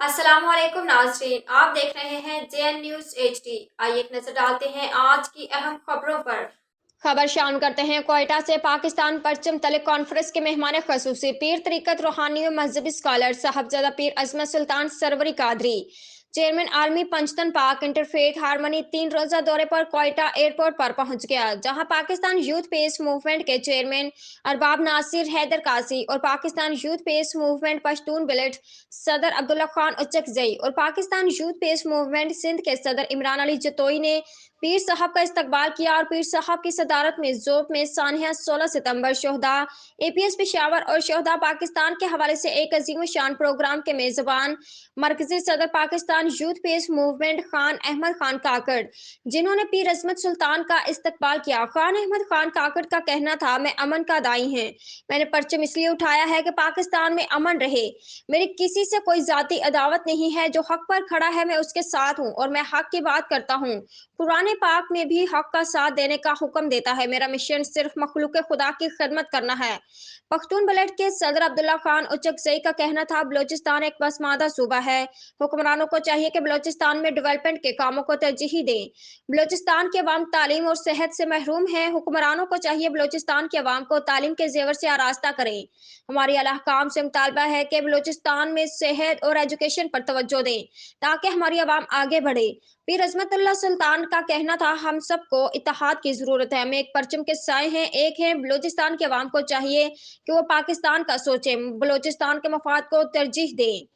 अस्सलाम वालेकुम नाज़रीन, आप देख रहे हैं JN न्यूज़ HD। आइए एक नजर डालते हैं आज की अहम खबरों पर। खबर शामिल करते हैं क्वेटा से पाकिस्तान परचम तले कॉन्फ्रेंस के मेहमान खसूसी पीर तरीकत रूहानी और मजहबी स्कॉलर साहबजादा पीर अजमत सुल्तान सरवरी कादरी चेयरमैन आर्मी पंचतन पाक इंटरफेथ हारमोनी 3 रोजा दौरे पर क्वेटा एयरपोर्ट पर पहुंच गया, जहां पाकिस्तान यूथ पीस मूवमेंट के चेयरमैन अरबाब नासिर हैदर कासी और Pakistan youth peace movement Pashtun belt सदर अब्दुल्ला खान उच्चकजई और Pakistan youth peace movement Sindh के सदर इमरान अली जतोई ने पीर साहब का इस्तकबाल किया और पीर साहब की सदारत में जोक में सानिया 16 सितंबर शोहदा APS पेशावर और शोहदा पाकिस्तान के हवाले से एक अजीम शान प्रोग्राम के मेजबान मरकजी सदर Pakistan youth peace movement Khan Ahmad Khan Kakar, जिन्होंने पीर अजमत सुल्तान का इस्तकबाल किया। खान अहमद खान काकड़ का कहना था, मैं अमन का दाई है, मैंने परचम इसलिए उठाया है कि पाकिस्तान में अमन रहे। मेरी किसी से कोई जाती अदावत नहीं है, जो हक पर खड़ा है मैं उसके साथ हूँ और मैं हक की बात करता हूँ। कुरान पाक में भी हक का साथ देने का हुक्म देता है। मेरा मिशन सिर्फ मखलूक खुदा की खिदमत करना है। पख्तून बलट के सदर अब्दुल्ला खान उच्चकजई का कहना था, बलोचिस्तान एक पसमानदा सूबा है, हुक्मरानों को चाहिए कि बलोचिस्तान में डेवलपमेंट के कामों को तरजीह दें। बलोचिस्तान के अवाम तालीम और सेहत से महरूम है, हुक्मरानों को चाहिए बलोचिस्तान के अवाम को तालीम के जेवर से आरास्ता करें। हमारी आला हुकाम से मुतालबा है कि बलोचिस्तान में सेहत और एजुकेशन पर तवज्जो दें ताकि हमारी आवाम आगे बढ़े। पीर अजमतुल्लाह सुल्तान का कहना था, हम सबको इत्तेहाद की जरूरत है, हम एक परचम के साए हैं, एक है। बलोचिस्तान के अवाम को चाहिए कि वो पाकिस्तान का सोचें, बलोचिस्तान के मफाद को तरजीह दें।